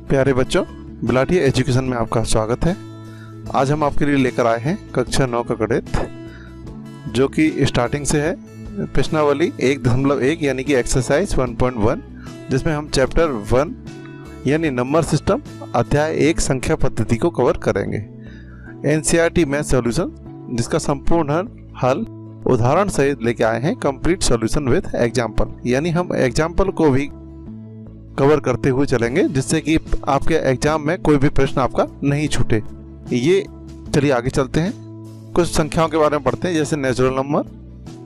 प्यारे बच्चों, बिलाटी एजुकेशन में आपका स्वागत है। आज हम आपके लिए लेकर आए हैं कक्षा 9 का गणित, जो कि स्टार्टिंग से है प्रश्नावली 1.1 यानी कि एक्सरसाइज 1.1, जिसमें हम चैप्टर 1 यानी नंबर सिस्टम अध्याय 1 संख्या पद्धति को कवर करेंगे। एनसीईआरटी मैथ सॉल्यूशन, जिसका संपूर्ण हल उदाहरण सहित लेके आए हैं, कंप्लीट सॉल्यूशन विद एग्जाम्पल, यानी हम एग्जाम्पल को भी कवर करते हुए चलेंगे, जिससे कि आपके एग्जाम में कोई भी प्रश्न आपका नहीं छूटे। ये चलिए आगे चलते हैं, कुछ संख्याओं के बारे में पढ़ते हैं, जैसे नेचुरल नंबर,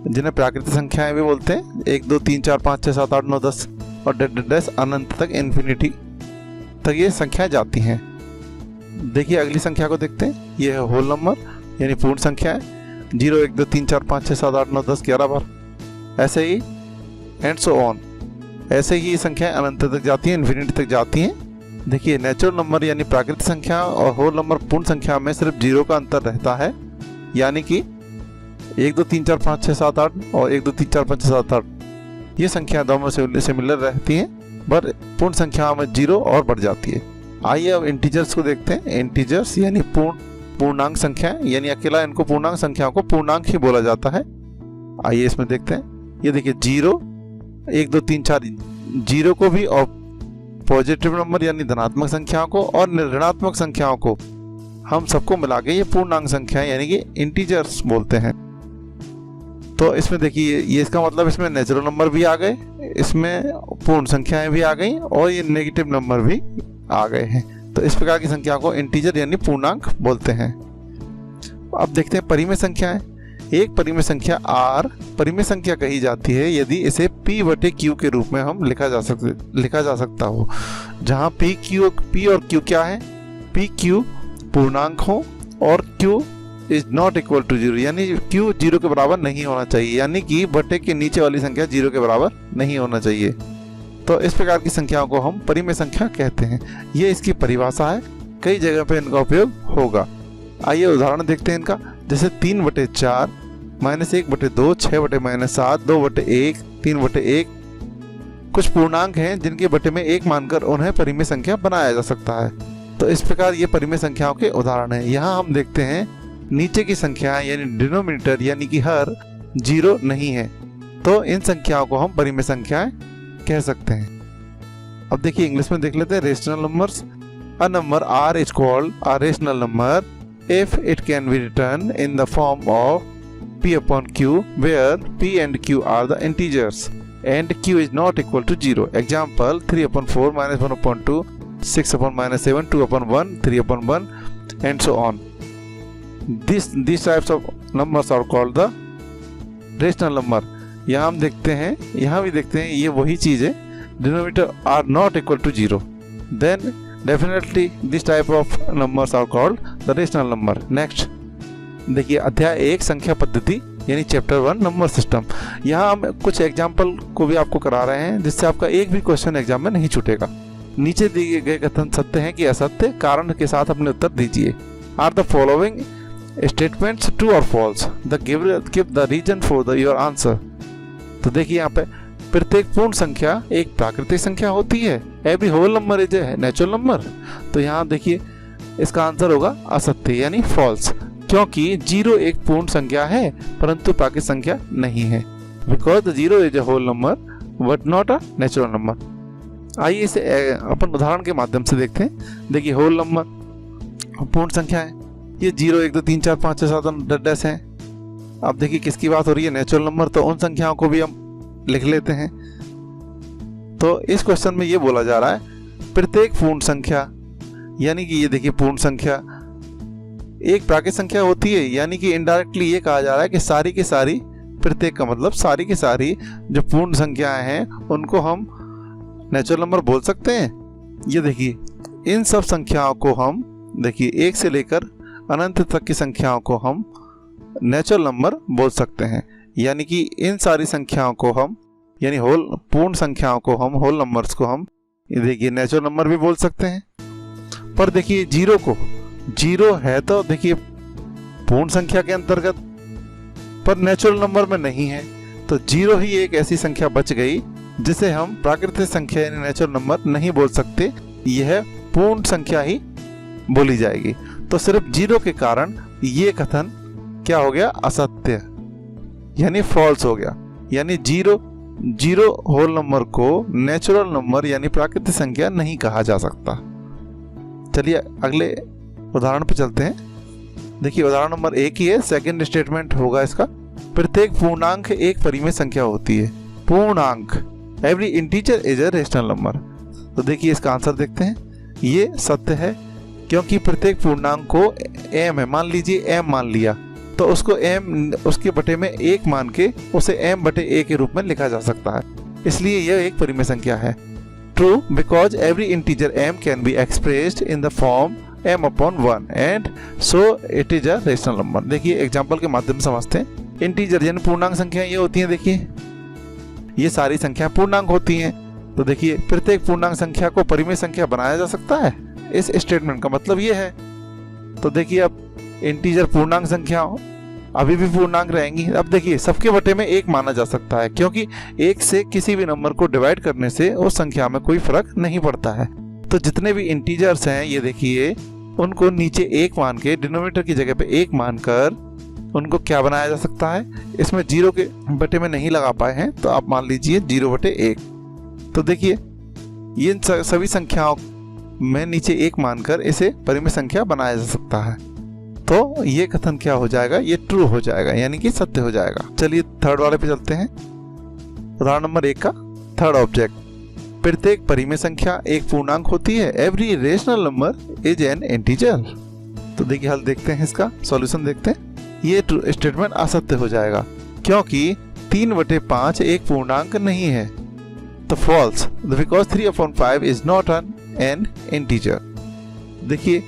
जिन्हें प्राकृतिक संख्याएं भी बोलते हैं। 1 2 3 4 5 6 7 8 9 10 और डैश अनंत तक, इन्फिनिटी तक ये संख्याएं जाती हैं। देखिए अगली संख्या को देखते हैं, ये है होल नंबर यानी पूर्ण संख्या है। 0 1 2 3 4 5 6 7 8 9 10 11 बार, ऐसे ही एंड सो ऑन, ऐसे ही संख्याएं अनंत तक जाती हैं, इन्फिनिटी तक जाती हैं। देखिए नेचुरल नंबर यानी प्राकृतिक संख्या और होल नंबर पूर्ण संख्या में सिर्फ 0 का अंतर रहता है, यानी कि 1 2 3 4 5 6 7 8 और 1 2 3 4 5 6 7 8 ये संख्या दोनों से सिमिलर रहती हैं, पर पूर्ण संख्या में 0 और बढ़ जाती है। आइए अब इंटीजर्स को देखते हैं। इंटीजर्स यानी पूर्णांक संख्या, यानी अकेला इनको पूर्णांक संख्याओं को पूर्णांक ही बोला जाता है। आइए इसमें देखते हैं। ये देखिए 0 1 2 3 4 0 को भी और पॉजिटिव नंबर यानी धनात्मक संख्याओं को और ऋणात्मक संख्याओं को हम सबको मिला के ये पूर्णांक संख्या यानी कि इंटीजर्स बोलते हैं। तो इसमें देखिए ये इसका मतलब इसमें नेचुरल नंबर भी आ गए, इसमें पूर्ण संख्याएं भी आ गई और ये नेगेटिव नंबर भी आ गए हैं। तो इस प्रकार की संख्या को इंटीजर यानी पूर्णांक बोलते हैं। अब देखते हैं परिमेय संख्याएं। एक परिमेय संख्या R परिमेय संख्या कही जाती है यदि इसे P/Q के रूप में हम लिखा जा सकता हो, जहां P और Q क्या है, PQ पूर्णांक हो और Q is not equal to 0, यानी Q 0 के बराबर नहीं होना चाहिए, यानी कि बटे के नीचे वाली संख्या 0 के बराबर नहीं होना चाहिए। तो इस प्रकार की संख्याओं को हम परिमेय संख्या कहते हैं। ये इसकी परिभाषा है, कई जगह पे इनका उपयोग होगा। आइए उदाहरण देखते हैं इनका, जैसे 3/4 -1/2 6/-7 2/1 3/1। कुछ पूर्णांक हैं जिनके बटे में 1 मानकर उन्हें परिमेय संख्या बनाया जा सकता है। तो इस प्रकार ये परिमेय संख्याओं के उदाहरण हैं। यहाँ हम देखते हैं नीचे की संख्याएं यानी डिनोमिनेटर यानी कि हर 0 नहीं है, तो इन संख्याओं को हम परिमेय संख्याएं कह सकते हैं। अब देखिए इंग्लिश में देख लेते हैं rational numbers. A number R is called a rational number if it can be written in the form of P/Q, where P and Q are the integers and Q is not equal to 0. Example 3/4 -1/2 6/-7 2/1 3/1 and so on. These types of numbers are called the rational number. यहाँ हम देखते हैं, यहाँ भी देखते हैं, ये वही चीज़ है, denominator are not equal to 0. Then definitely this type of numbers are called the rational number. Next देखिए अध्याय 1 संख्या पद्धति यानी चैप्टर 1 नंबर सिस्टम। यहाँ हम कुछ एग्जाम्पल को भी आपको करा रहे हैं, जिससे आपका एक भी क्वेश्चन एग्जाम में नहीं छूटेगा। नीचे दिए गए कथन सत्य हैं कि असत्य, कारण के साथ अपने उत्तर दीजिए। Are the following statements true और false? Give the reason for your answer. तो देखिए यहाँ पे प्रत्येक पूर्ण संख्या एक प्राकृतिक संख्या होती है। Every whole number is a natural number. तो यहाँ देखिए इसका आंसर होगा असत्य यानी फॉल्स, क्योंकि 0 एक पूर्ण संख्या है परंतु प्राकृतिक संख्या नहीं है। Because the 0 is a whole number but not a natural number. आइए इसे अपन उदाहरण के माध्यम से देखते हैं। देखिए होल नंबर पूर्ण संख्या है, ये 0 1 2 3 4 5 6 7 डैश है। अब देखिए किसकी बात हो रही है, नेचुरल नंबर, तो उन संख्याओं को भी हम लिख लेते हैं। तो इस क्वेश्चन में ये बोला जा रहा है प्रत्येक पूर्ण संख्या, यानी कि ये देखिए पूर्ण संख्या एक प्राकृतिक संख्या होती है, यानी कि इनडायरेक्टली ये कहा जा रहा है कि सारी की सारी, प्रत्येक का मतलब सारी की सारी जो पूर्ण संख्याएं हैं उनको हम नेचुरल नंबर बोल सकते हैं। ये देखिए इन सब संख्याओं को हम देखिए 1 से लेकर अनंत तक की संख्याओं को हम नेचुरल नंबर बोल सकते हैं, यानी कि इन सारी संख्याओं को हम यानी होल पूर्ण संख्याओं को हम होल नंबर्स को हम देखिए नेचुरल नंबर भी बोल सकते हैं। पर देखिए 0 को 0 है तो देखिए पूर्ण संख्या के अंतर्गत, पर नेचुरल नंबर में नहीं है, तो 0 ही एक ऐसी संख्या बच गई जिसे हम प्राकृतिक संख्या यानी नेचुरल नंबर नहीं बोल सकते। यह पूर्ण संख्या ही बोली जाएगी। तो सिर्फ 0 के कारण ये कथन क्या हो गया, असत्य, यानी फॉल्स हो गया। यानी जीरो होल नंबर को नेचुरल नंबर यानी प्राकृतिक संख्या नहीं कहा जा सकता। चलिए अगले उदाहरण पे चलते हैं। देखिए उदाहरण नंबर 1 ही है, सेकंड स्टेटमेंट होगा इसका। प्रत्येक पूर्णांक एक परिमेय संख्या होती है। पूर्णांक, every integer is a rational number. तो देखिए इसका आंसर देखते हैं। ये सत्य है क्योंकि प्रत्येक पूर्णांक को m है, मान लीजिए m मान लिया, तो उसको m उसके बटे में 1 मान के उसे m बटे a के रूप में लिखा जा सकता है, इसलिए यह एक परिमेय संख्या है। True, because every integer m can be expressed in the form m/1 and so it is a rational number. देखिए एग्जाम्पल के माध्यम से समझते हैं। इंटीजर यानी पूर्णांक संख्या ये होती है, देखिए ये सारी संख्या पूर्णांक होती हैं। तो देखिए प्रत्येक पूर्णांक संख्या को परिमेय संख्या बनाया जा सकता है, इस स्टेटमेंट का मतलब ये है। तो देखिए अब इंटीजर पूर्णांक संख्या अभी भी पूर्णांक रहेंगी। अब देखिए सबके बटे में 1 माना जा सकता है क्योंकि 1 से किसी भी नंबर को डिवाइड करने से उस संख्या में कोई फर्क नहीं पड़ता है। तो जितने भी इंटीजर्स हैं ये देखिए उनको नीचे 1 मान के डिनोमिनेटर की जगह पे 1 मानकर उनको क्या बनाया जा सकता है। इसमें 0 के बटे में नहीं लगा पाए हैं तो आप मान लीजिए 0/1। तो देखिए ये सभी संख्याओं में नीचे 1 मानकर इसे परिमेय संख्या बनाया जा सकता है। तो ये कथन क्या हो जाएगा, ये ट्रू हो जाएगा, यानी कि सत्य हो जाएगा। चलिए थर्ड वाले पे चलते हैं। उदाहरण नंबर 1 का थर्ड ऑब्जेक्ट। प्रत्येक परिमेय संख्या एक पूर्णांक होती है। Every rational number is an integer. तो देखिए हल देखते हैं, इसका सॉल्यूशन देखते हैं। ये स्टेटमेंट असत्य हो जाएगा क्योंकि 3/5 एक पूर्णांक नहीं है। तो false, because 3/5 is not an integer. देखिए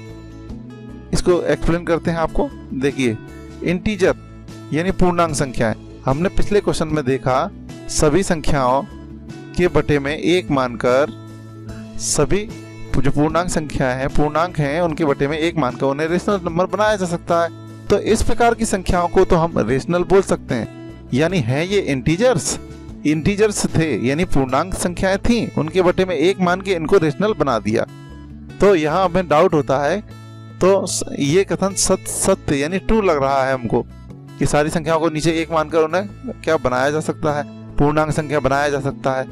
इसको एक्सप्लेन करते हैं आपको। देखिए इंटीजर यानी पूर्णांक संख्याएं, हमने पिछले क्वेश्चन में देखा सभी संख्याओं के बटे में 1 मानकर सभी जो पूर्णांक संख्याएं हैं, पूर्णांक हैं, उनके बटे में 1 मानकर उन्हें रेशनल नंबर बनाया जा सकता है। तो इस प्रकार की संख्याओं को तो हम रेशनल बोल सकते हैं, यानी है ये इंटीजर्स थे, यानी पूर्णांक संख्याएं थी, उनके बटे में 1 मान के इनको रेशनल बना दिया। तो यहाँ हमें डाउट होता है, तो ये कथन सत्य यानी ट्रू लग रहा है हमको कि सारी संख्याओं को नीचे 1 मानकर उन्हें क्या बनाया जा सकता है, पूर्णांक संख्या बनाया जा सकता है।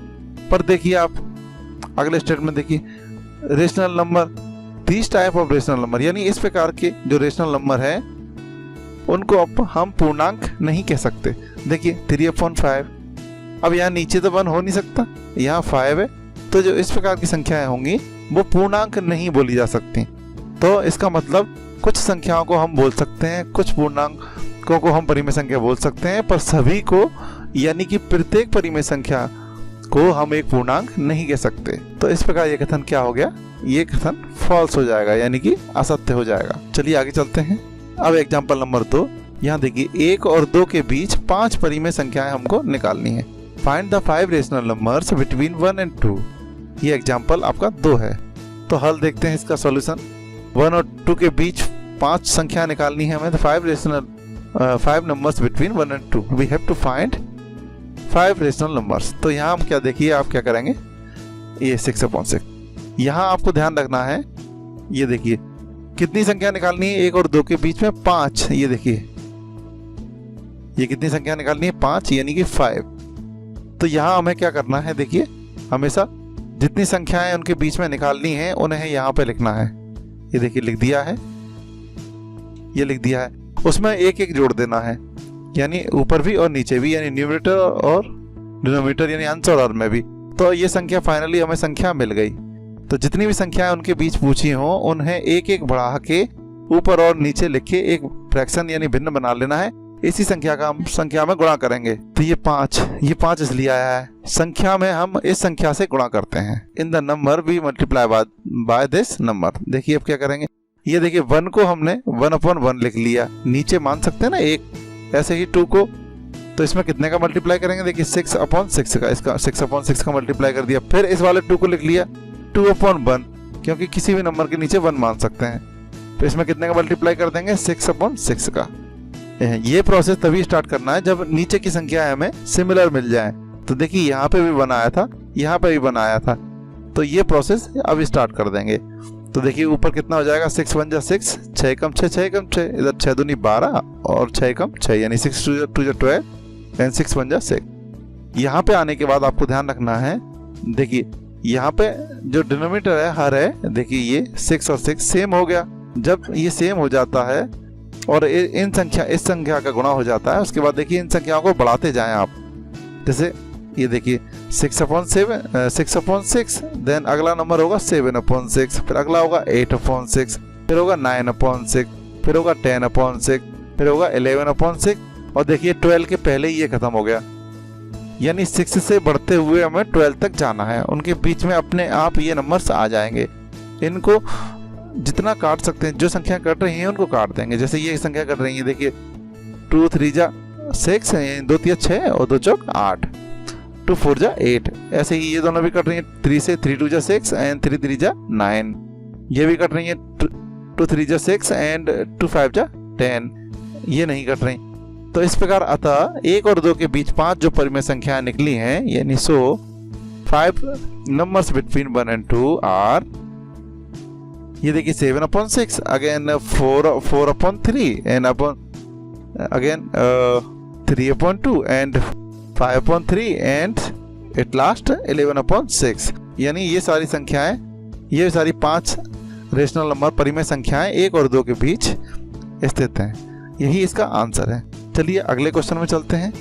पर देखिए आप अगले स्टेटमेंट देखिए, rational number, this type of rational number, यानी इस प्रकार के जो रेशनल नंबर है उनको अब हम पूर्णांक नहीं कह सकते। देखिए 3/5, अब यहाँ नीचे तो 1 हो नहीं सकता, यहाँ 5 है, तो जो इस प्रकार की संख्याएं होंगी वो पूर्णांक नहीं बोली जा सकती। तो इसका मतलब कुछ संख्याओं को हम बोल सकते हैं, कुछ पूर्णांकों को हम परिमेय संख्या बोल सकते हैं, पर सभी को यानी कि प्रत्येक परिमेय संख्या को हम एक पूर्णांक नहीं कह सकते। तो इस प्रकार ये कथन क्या हो गया, ये कथन फॉल्स हो जाएगा, यानी कि असत्य हो जाएगा। चलिए आगे चलते हैं। अब एग्जाम्पल नंबर 2, यहाँ देखिए 1 और 2 के बीच 5 परिमेय संख्याएं हमको निकालनी है। Find the 5 rational numbers between 1 and 2। ये एग्जाम्पल आपका 2 है। तो हल देखते हैं इसका सॉल्यूशन। 1 और 2 के बीच 5 संख्या निकालनी है हमें। तो 5 numbers between 1 and 2, we have to find 5 rational numbers. तो यहाँ हम क्या देखिए, आप क्या करेंगे, ये 6/6। यहाँ आपको ध्यान रखना है, ये देखिए कितनी संख्या निकालनी है 1 और 2 के बीच में, 5। ये देखिए ये कितनी संख्या निकालनी है, 5, यानी कि 5। तो यहाँ हमें क्या करना है, देखिए हमेशा जितनी संख्याएं उनके बीच में निकालनी है उन्हें यहाँ पे लिखना है। ये देखिए लिख दिया है, ये लिख दिया है। उसमें 1-1 जोड़ देना है, यानी ऊपर भी और नीचे भी, यानी न्यूमरेटर और डिनोमिनेटर, यानी अंश और हर में भी। तो ये संख्या फाइनली हमें संख्या मिल गई। तो जितनी भी संख्याएं उनके बीच पूछी हो उन्हें 1-1 बढ़ा के ऊपर और नीचे लिख के एक फ्रैक्शन यानी भिन्न बना लेना है। इसी संख्या का हम संख्या में गुणा करेंगे। तो ये 5 इसलिए आया है। संख्या में हम इस संख्या से गुणा करते हैं। In the number we multiply by this number. देखिए अब क्या करेंगे, ये देखिए 1 को हमने 1/1 लिख लिया, नीचे मान सकते हैं ना 1। ऐसे ही 2 को, तो इसमें कितने का मल्टीप्लाई करेंगे, देखिए 6/6 का, इसका 6/6 का मल्टीप्लाई कर दिया। फिर इस वाले 2 को लिख लिया 2/1, क्योंकि किसी भी नंबर के नीचे 1 मान सकते हैं। तो इसमें कितने का मल्टीप्लाई कर देंगे, 6/6 का। ये प्रोसेस तभी स्टार्ट करना है जब नीचे की संख्या हमें सिमिलर मिल जाए। तो देखिए यहाँ पे भी 1 आया था, यहाँ पे भी 1 आया था, तो ये प्रोसेस अब स्टार्ट कर देंगे। तो देखिए ऊपर कितना हो जाएगा, 6 1 जा 6, 6 कम 6, 6 कम 6, इधर 6 दूनी 12 और 6 कम 6, यानी 6 2 जा 12 एंड 6 1 जा 6। यहाँ पे आने के बाद आपको ध्यान रखना है, देखिए यहाँ पे जो डिनोमिनेटर है हर है, देखिए ये 6 और 6 सेम हो गया। जब ये सेम हो जाता है और इस संख्या का गुणा हो जाता है, उसके बाद देखिए इन संख्याओं को बढ़ाते जाएं आप। जैसे ये देखिए 6/6, देन अगला नंबर होगा 7/6, फिर अगला होगा 8/6, फिर होगा 9/6, फिर होगा 10/6, फिर होगा 11/6 और देखिए 12 के पहले ही ये खत्म हो गया। यानी 6 से बढ़ते हुए हमें 12 तक जाना है, उनके बीच में अपने आप ये नंबर्स आ जाएंगे। इनको जितना काट सकते हैं, जो संख्या कट रही है उनको काट देंगे। जैसे ये संख्या कट रही है, देखिए 2 3 जा 6, 2 3 6 और 2 चौक 8, 2 4 जा 8। ऐसे ही ये दोनों भी कट रही है 3 से, 3 2 जा 6 एंड 3 3 जा 9। ये भी कट रही है 2 3 जा 6 एंड 2 5 जा 10। ये नहीं कट रही। तो इस प्रकार अतः 1 और 2 के बीच 5 जो परिमेय संख्याएं निकली हैं, यानी 5 नंबर्स बिटवीन 1 and 2 आर, ये देखिए 7/6, again 4/3 and again 3/2 and 5/3 and at last 11/6। यानी ये सारी संख्याएं, ये सारी 5 रेशनल नंबर परिमेय संख्याएं 1 और 2 के बीच स्थित हैं। यही इसका आंसर है। चलिए अगले क्वेश्चन में चलते हैं।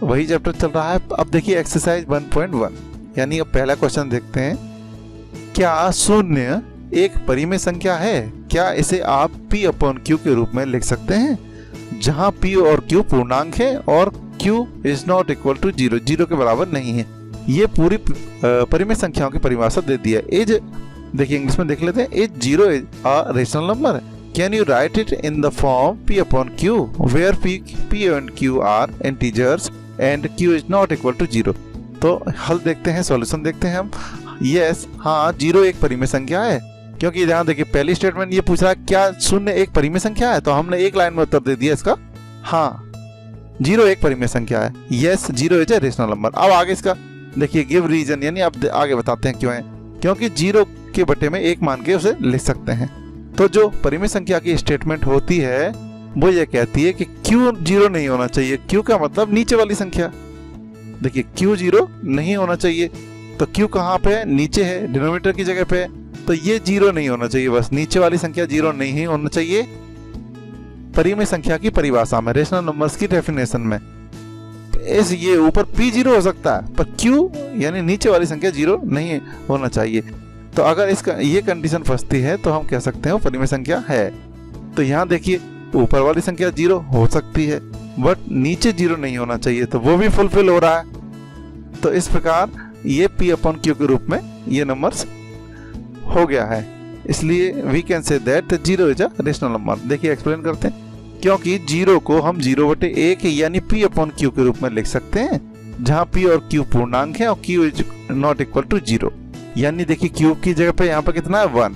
वही चैप्टर चल रहा है। अब देखिए एक्सरसाइज 1.1, यानी अब पहला क्वेश्चन देखते हैं। क्या शून्य एक परिमेय संख्या है? क्या इसे आप P/Q के रूप में लिख सकते हैं, जहां P और Q पूर्णांक है और Q is not equal to 0, 0 के बराबर नहीं है। ये पूरी परिमेय संख्याओं की परिभाषा दे दी है। इज, देखिए इंग्लिश में देख लेते हैं। Is 0 is a rational number? Can you write it in the form P/Q, where P and Q are integers and Q is not equal to 0? तो हल देखते हैं, सॉल्यूशन देखते हैं हम। यस, हाँ 0 एक परिमेय संख्या है, क्योंकि यहाँ देखिए पहली स्टेटमेंट ये पूछ रहा है क्या शून्य एक परिमेय संख्या है, तो हमने एक लाइन में उत्तर दे दिया इसका, हाँ 0 एक परिमेय संख्या है। Yes 0 is a rational number. अब आगे इसका देखिए गिव रीजन, यानी अब आगे बताते हैं क्यों है। क्योंकि 0 के बटे में 1 मान के उसे लिख सकते हैं। तो जो परिमेय संख्या की स्टेटमेंट होती है वो ये कहती है कि Q 0 नहीं होना चाहिए। Q का मतलब नीचे वाली संख्या। देखिए Q 0 नहीं होना चाहिए, तो Q कहाँ पे है? नीचे है, डिनोमिनेटर की जगह पे है। तो ये 0 नहीं होना चाहिए, बस नीचे वाली संख्या 0 नहीं होना चाहिए। परिमेय संख्या की परिभाषा में, रेशनल नंबर्स की डेफिनेशन में इस ये ऊपर P 0 हो सकता है, पर Q यानी नीचे वाली संख्या 0 नहीं होना चाहिए। तो अगर इसका ये कंडीशन फंसती है तो हम कह सकते हैं वो परिमेय संख्या है। तो यहाँ देखिए ऊपर वाली संख्या 0 हो सकती है, बट नीचे 0 नहीं होना चाहिए, तो वो भी फुलफिल हो रहा है। तो इस प्रकार ये P/Q के रूप में ये नंबर्स हो गया है। इसलिए we can say that 0 is a rational number. देखिए एक्सप्लेन करते हैं। क्योंकि 0 को हम 0/1 यानी P/Q के रूप में लिख सकते हैं, जहाँ P और Q पूर्णांक है और Q is not equal to 0। यानी देखिए Q की जगह पे यहाँ पर कितना है 1,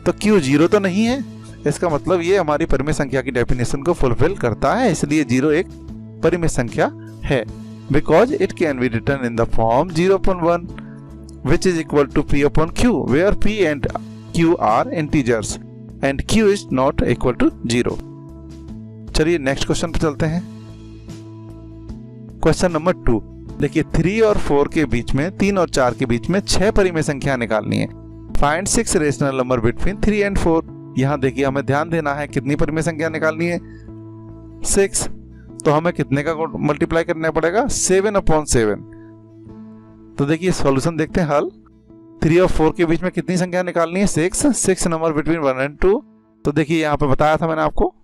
तो Q 0 तो नहीं है। इसका मतलब ये हमारी परिमेय संख्या की डेफिनेशन को फुलफिल करता है, इसलिए 0 एक परिमेय संख्या है। Because it can be written in the form 0/1 which is equal to P/Q, where P and Q are integers and Q is not equal to 0। चलिए नेक्स्ट क्वेश्चन पे चलते हैं। क्वेश्चन नंबर 2, देखिए 3 और 4 के बीच में, 3 और 4 के बीच में 6 परिमेय संख्या निकालनी है। Find 6 rational number between 3 and 4। यहाँ देखिए हमें ध्यान देना है कितनी परिमेय संख्या निकालनी है, 6। तो हमें कितने का मल्टीप्लाई करना पड़ेगा, 7/7। तो देखिए सॉल्यूशन देखते हैं हल। 3 और 4 के बीच में कितनी संख्या निकालनी है, 6 नंबर बिटवीन 1 and 2। तो देखिए यहाँ पे बताया था मैंने आपको,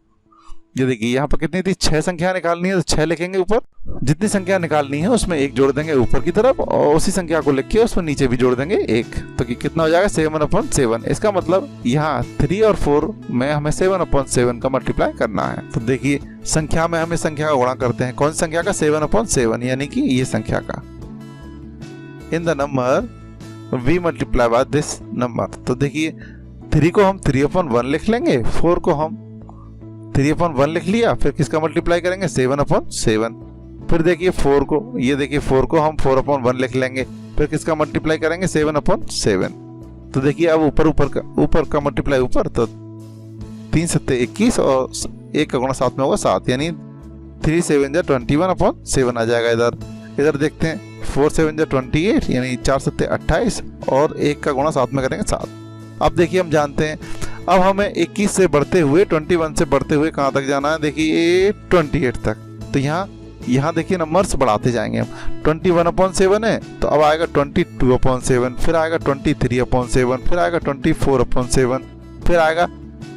ये देखिए यहाँ पर कितनी थी, 6 संख्या निकालनी है, तो 6 लिखेंगे ऊपर। जितनी संख्या निकालनी है उसमें 1 जोड़ देंगे ऊपर की तरफ, और उसी संख्या को लिख के उसमें नीचे भी जोड़ देंगे 1। तो कितना हो जाएगा 7/7। इसका मतलब यहाँ 3 और 4 में हमें 7/7 का मल्टीप्लाई करना है। तो देखिए संख्या में हमें संख्या का गुणा करते हैं, कौन सी संख्या का, 7/7, यानी कि ये संख्या का। In the number we multiply by this number. तो देखिए 3 को हम 3/1 लिख लेंगे, 4 को हम 3/1 लिख लिया, फिर किसका मल्टीप्लाई करेंगे, 7/7। फिर देखिए 4 को, ये देखिए 4 को हम 4/1 लिख लेंगे, फिर किसका मल्टीप्लाई करेंगे, 7/7। तो देखिए अब ऊपर का मल्टीप्लाई ऊपर, तो 3 सत्ते 21 और 1 का गुणा 7 में होगा 7, यानी 3 7 जा 21/7 आ जाएगा। इधर देखते हैं 4 7 जा 28, यानी 4 सत्ते 28 और 1 का गुणा 7 में करेंगे 7। अब देखिए हम जानते हैं अब हमें 21 से बढ़ते हुए 21 से बढ़ते हुए कहाँ तक जाना है, देखिए 28 तक। तो यहाँ देखिए नंबर्स बढ़ाते जाएंगे हम। 21/7 है तो अब आएगा 22/7, फिर आएगा 23/7, फिर आएगा 24/7, फिर आएगा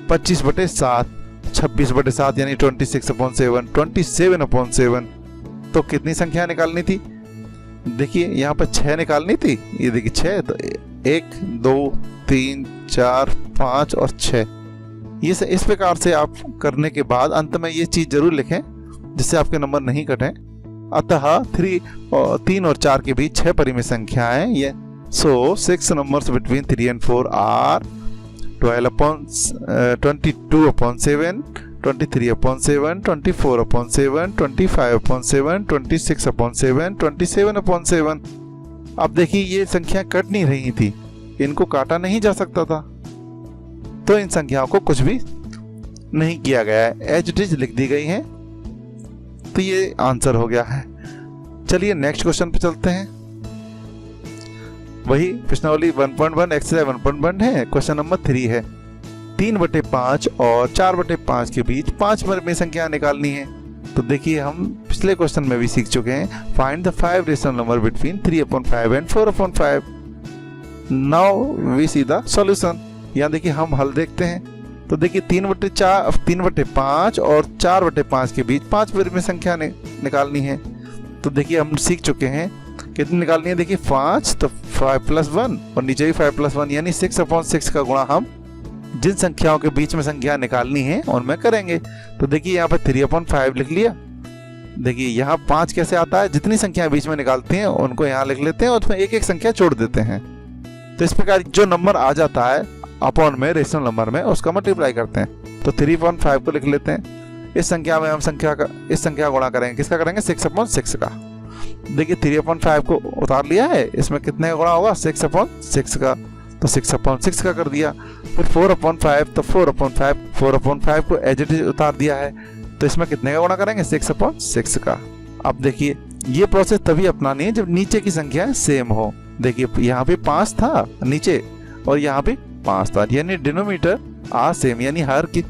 25/7, 26/7 यानी 26/7, 27/7। तो कितनी संख्या निकालनी थी, देखिए यहाँ पर 6 निकालनी थी। ये देखिए 6, तो 1 2 3 4 5 और 6। ये से इस प्रकार से आप करने के बाद अंत में ये चीज़ जरूर लिखें जिससे आपके नंबर नहीं कटें। अतः 3 और 4 के बीच 6 परिमेय संख्याएं ये। सो 6 numbers between 3 and 4 are 22/7, 23/7, 24/7, 25/7, 26/7, 27/7। अब देखिए ये संख्या कट नहीं रही थी, इनको काटा नहीं जा सकता था, तो इन संख्याओं को कुछ भी नहीं किया गया है, एज इट इज लिख दी गई हैं। तो ये आंसर हो गया है। चलिए नेक्स्ट क्वेश्चन पे चलते हैं। वही प्रश्नावली 1.1 एक्सरसाइज 1.1 है। क्वेश्चन नंबर 3 है 3/5 और 4/5 के बीच 5 में संख्या निकालनी है। तो देखिए हम पिछले क्वेश्चन में भी सीख चुके हैं, find the 5 rational number between 3/5 and 4/5। Now we see the solution. यहाँ देखिए हम हल देखते हैं। तो देखिए 3/5 और 4/5 के बीच 5 में संख्या निकालनी है। तो देखिए हम सीख चुके हैं कितनी निकालनी है, देखिए 5, तो 5 + 1 और नीचे भी 5 + 1 यानी 6/6 का गुणा हम जिन संख्याओं के बीच में संख्या निकालनी है उनमें करेंगे। तो देखिए यहाँ पर 3/5 लिख लिया। देखिए यहाँ 5 कैसे आता है, जितनी संख्या बीच में निकालते हैं उनको यहाँ लिख लेते हैं और उसमें एक संख्या छोड़ देते हैं। तो इस प्रकार जो नंबर आ जाता है अपॉन में रेशनल नंबर में उसका मल्टीप्लाई करते हैं। तो 3/5 को लिख लेते हैं। इस संख्या में हम इस संख्या गुणा करेंगे, किसका करेंगे, 6/6 का। देखिए 3/5 को उतार लिया है, इसमें कितने का गुणा होगा, 6/6 का। तो 6/6 का कर दिया। फिर 4/5, तो 4/5 को एज इट इज उतार दिया है, तो इसमें कितने का गुणा करेंगे, 6/6 का। अब देखिए ये प्रोसेस तभी अपनानी है जब नीचे की संख्या सेम हो। देखिए यहाँ पे 5 था नीचे और यहाँ पे 5 था, यानी डिनोमीटर आ सेम, यानी हर की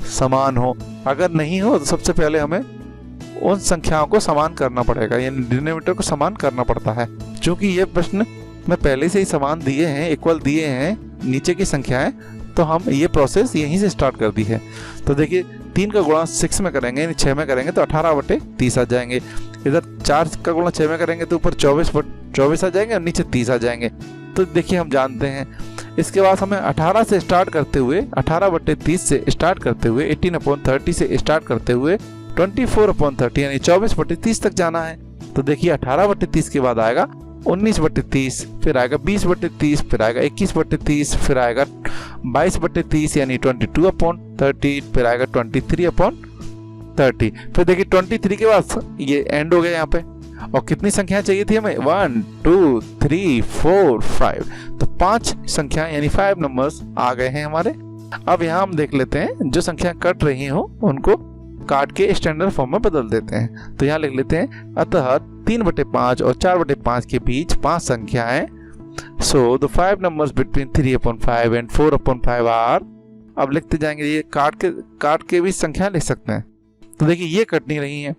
समान हो। अगर नहीं हो तो सबसे पहले हमें उन संख्याओं को समान करना पड़ेगा, यानी डिनोमीटर को समान करना पड़ता है। क्योंकि ये प्रश्न में पहले से ही समान दिए हैं, इक्वल दिए हैं नीचे की संख्याएं, तो हम ये प्रोसेस यहीं से स्टार्ट कर दी है। तो देखिए 3 का गुणा 6 में करेंगे, यानी 6 में करेंगे तो 18/30 आ जाएंगे। इधर 4 का गुणा 6 में करेंगे तो ऊपर 24 आ जाएंगे और नीचे 30 आ जाएंगे। तो देखिए हम जानते हैं इसके बाद हमें 18 से स्टार्ट करते हुए 18/30 से स्टार्ट करते हुए 18/30 से स्टार्ट करते हुए 24/30 यानी 24/30 तक जाना है। तो देखिए 18/30 के बाद आएगा 19/30, फिर आएगा 20/30, फिर आएगा 21/30, फिर आएगा 22/30 यानी 22/30, फिर आएगा 23/30। फिर देखिए 23 के बाद ये एंड हो गया यहाँ पे। और कितनी संख्या चाहिए थी हमें, 1 2 3 4 5। तो 5 संख्या यानी 5 नंबर्स आ गए हैं हमारे। अब यहाँ हम देख लेते हैं जो संख्या कट रही हो उनको काट के स्टैंडर्ड फॉर्म में बदल देते हैं। तो यहाँ लिख लेते हैं, अतः 3/5 और 4/5 के बीच 5 संख्याएं। So the 5 numbers between 3/5 and 4/5 are. अब लिखते जाएंगे, ये काट के भी संख्या लिख सकते हैं। तो देखिए ये कट नहीं रही है,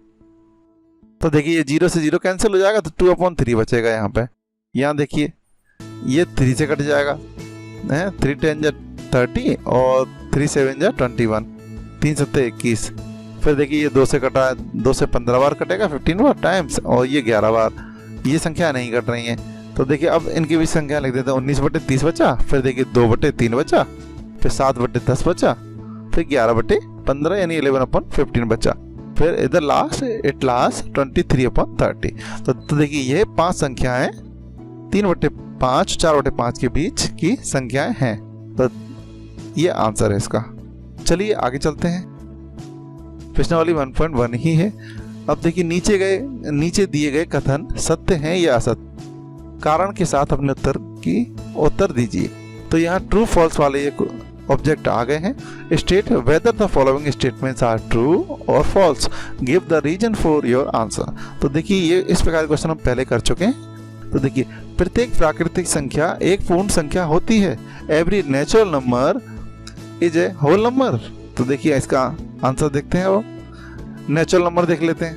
तो देखिए ये 0 से 0 कैंसिल हो जाएगा, तो 2/3 बचेगा यहाँ पे। यहाँ देखिए ये 3 से कट जाएगा, 3 10 जा 30 और 3 7 जा 21, 3 7 21। फिर देखिए ये 2 से कटा है, 2 से 15 बार कटेगा 15 बार टाइम्स, और ये 11 बार। ये संख्या नहीं कट रही है। तो देखिए अब इनकी भी संख्या लिख देते हैं। 19/30 बचा, फिर देखिए 2/3 बचा, फिर 7/10 बचा, फिर 11/15 यानी 11/15 बचा। फिर इधर लास्ट 23/30। तो देखिए ये 5 संख्याएं 3/5 4/5 के बीच की संख्याएं हैं। तो ये आंसर है इसका। चलिए आगे चलते हैं। प्रश्नावली 1.1 ही है। अब देखिए नीचे दिए गए कथन सत्य हैं या असत्य, कारण के साथ अपने उत्तर दीजिए। तो यहाँ ट्रू फॉल्स वाले ये ऑब्जेक्ट आ गए हैं। State whether the following statements are true और false, give the reason for your answer. तो देखिए ये इस प्रकार क्वेश्चन हम पहले कर चुके हैं। तो देखिए प्रत्येक प्राकृतिक संख्या एक पूर्ण संख्या होती है। Every natural number is a whole number. तो देखिए इसका आंसर देखते हैं। वो नेचुरल नंबर देख लेते हैं।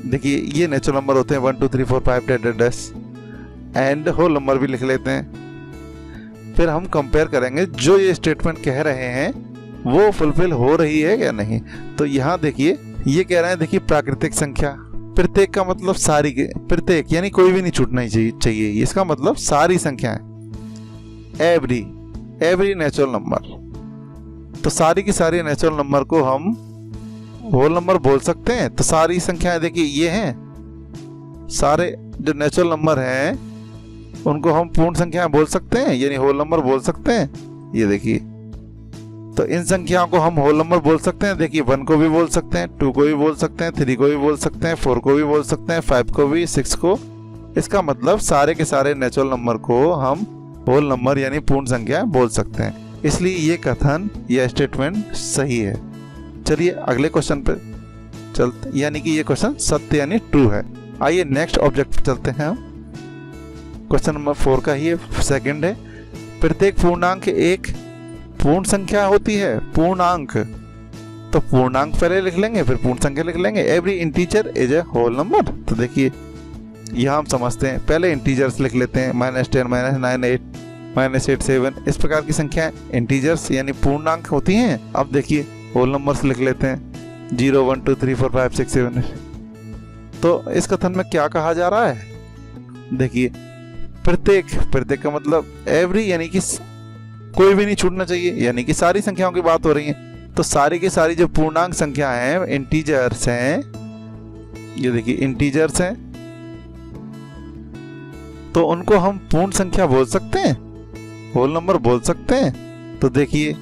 देखिए ये नेचुरल नंबर होते हैं 1 2 3 4 5 10 एंड होल नंबर भी लिख लेते हैं। फिर हम कंपेयर करेंगे जो ये स्टेटमेंट कह रहे हैं वो फुलफिल हो रही है या नहीं। तो यहाँ देखिए ये कह रहे हैं, देखिए प्राकृतिक संख्या, प्रत्येक का मतलब सारी, प्रत्येक यानी कोई भी नहीं छूटना ही चाहिए, इसका मतलब सारी संख्याएं। एवरी नेचुरल नंबर, तो सारी की सारी नेचुरल नंबर को हम होल नंबर बोल सकते हैं। तो सारी संख्याएं देखिए ये हैं, सारे जो नेचुरल नंबर हैं उनको हम पूर्ण संख्याएं बोल सकते हैं, यानी होल नंबर बोल सकते हैं। ये देखिए, तो इन संख्याओं को हम होल नंबर बोल सकते हैं। देखिए 1 को भी बोल सकते हैं, 2 को भी बोल सकते हैं, 3 को भी बोल सकते हैं, 4 को भी बोल सकते हैं, 5 को भी, 6 को। इसका मतलब सारे के सारे नेचुरल नंबर को हम होल नंबर यानी पूर्ण संख्या बोल सकते हैं। इसलिए ये कथन या स्टेटमेंट सही है। चलिए अगले क्वेश्चन पे चलते, यानी कि ये क्वेश्चन सत्य यानी ट्रू है। आइए नेक्स्ट ऑब्जेक्ट पे चलते हैं हम। क्वेश्चन नंबर 4 का ही सेकंड है। प्रत्येक पूर्णांक एक पूर्ण संख्या होती है। पूर्णांक, तो पूर्णांक पहले लिख लेंगे फिर पूर्ण संख्या लिख लेंगे। Every integer is a whole number. तो देखिए यहाँ हम समझते हैं, पहले इंटीजर्स लिख लेते हैं, -10 -9 8 -8 7, इस प्रकार की संख्याएं इंटीजर्स यानी पूर्णांक होती हैं। अब देखिए होल नंबर्स लिख लेते हैं 0 1 2 3 4 5 6 7। तो इस कथन में क्या कहा जा रहा है, देखिए प्रत्येक का मतलब एवरी यानी कि कोई भी नहीं छूटना चाहिए, यानी कि सारी संख्याओं की बात हो रही है। तो सारी की सारी जो पूर्णांक संख्या हैं, इंटीजर्स हैं, ये देखिए इंटीजर्स हैं, तो उनको हम पूर्ण संख्या बोल सकते हैं, होल नंबर बोल सकते हैं। तो देखिए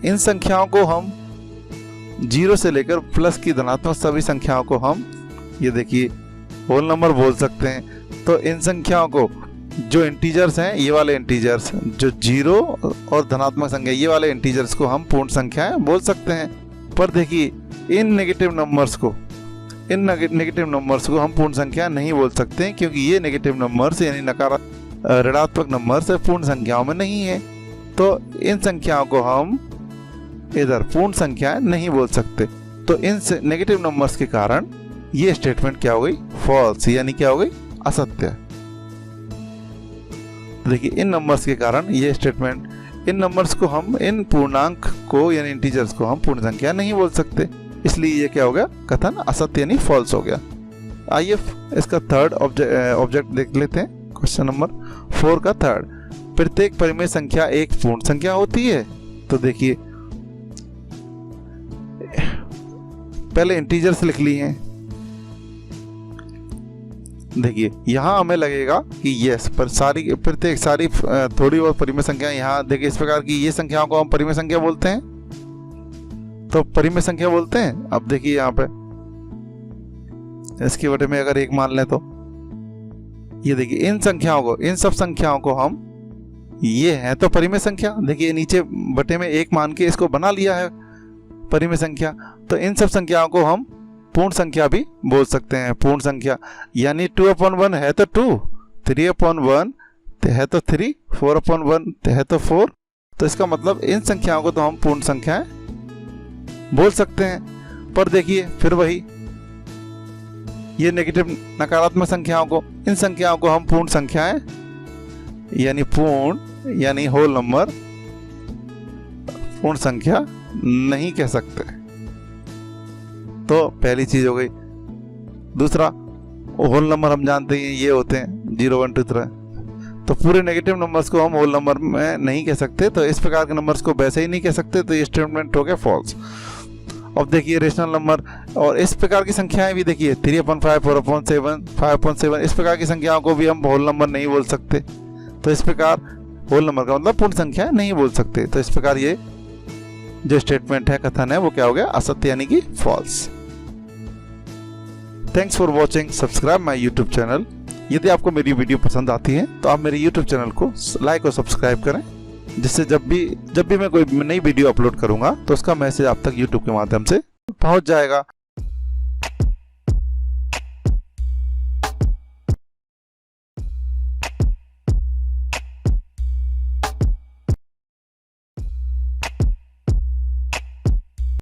इन संख्याओं को हम 0 से लेकर प्लस की धनात्मक सभी संख्याओं को हम ये देखिए होल नंबर बोल सकते हैं। तो इन संख्याओं को जो इंटीजर्स हैं, ये वाले इंटीजर्स जो 0 और धनात्मक संख्या, ये वाले इंटीजर्स को हम पूर्ण संख्याएं बोल सकते हैं। पर देखिए इन नेगेटिव नंबर्स को हम पूर्ण संख्या नहीं बोल सकते हैं, क्योंकि ये नेगेटिव नंबर्स यानी ऋणात्मक नंबर्स पूर्ण संख्याओं में नहीं है। तो इन संख्याओं को हम इधर पूर्ण संख्याएं नहीं बोल सकते। तो इन नेगेटिव नंबर्स के कारण ये स्टेटमेंट क्या हो गई, फॉल्स, यानी क्या हो गई, असत्य। देखिए इन नंबर्स के कारण ये स्टेटमेंट, इन नंबर्स को हम, इन पूर्णांक को यानी इंटीजर्स को हम पूर्ण संख्या नहीं बोल सकते, इसलिए ये क्या हो गया, कथन असत्य यानी फॉल्स हो गया। आइए इसका थर्ड ऑब्जेक्ट देख लेते हैं। क्वेश्चन नंबर 4 का थर्ड, प्रत्येक परिमेय संख्या एक पूर्ण संख्या होती है। तो देखिए पहले इंटीजर्स लिख ली हैं। देखिए यहाँ हमें लगेगा कि यस, पर प्रत्येक सारी थोड़ी बहुत परिमेय संख्या, यहाँ देखिए इस प्रकार की ये संख्याओं को हम परिमेय संख्या बोलते हैं, तो परिमेय संख्या बोलते हैं। अब देखिए यहाँ पे इसके बटे में अगर 1 मान लें तो ये देखिए इन संख्याओं को, इन सब संख्याओं को हम, ये है तो परिमेय संख्या, देखिए नीचे बटे में 1 मान के इसको बना लिया है परिमेय संख्या। तो इन सब संख्याओं को हम पूर्ण संख्या भी बोल सकते हैं। पूर्ण संख्या यानी 2/1 है तो 2, 3/1 है तो 3, 4/1 है तो 4। तो इसका मतलब इन संख्याओं को तो हम पूर्ण संख्याएं बोल सकते हैं। पर देखिए फिर वही, ये नेगेटिव नकारात्मक संख्याओं को, इन संख्याओं को हम पूर्ण संख्याएं यानी पूर्ण यानी होल नंबर, पूर्ण संख्या नहीं कह सकते। तो पहली चीज हो गई। दूसरा, होल नंबर हम जानते हैं ये होते हैं 0 1 2 3, तो पूरे नेगेटिव नंबर्स को हम होल नंबर में नहीं कह सकते, तो इस प्रकार के नंबर्स को वैसे ही नहीं कह सकते, तो ये स्टेटमेंट हो गया फॉल्स। अब देखिए रेशनल नंबर और इस प्रकार की संख्याएं भी देखिए 3/5 4/7 5/7, इस प्रकार की संख्याओं को भी हम होल नंबर नहीं बोल सकते। तो इस प्रकार होल नंबर का मतलब पूर्ण संख्या नहीं बोल सकते। तो इस प्रकार ये जो स्टेटमेंट है, कथन है, वो क्या हो गया, असत्य यानी कि false. Thanks for watching. Subscribe my YouTube channel यदि आपको मेरी वीडियो पसंद आती है तो आप मेरे YouTube चैनल को लाइक और सब्सक्राइब करें, जिससे जब भी मैं कोई नई वीडियो अपलोड करूंगा तो उसका मैसेज आप तक YouTube के माध्यम से पहुंच जाएगा।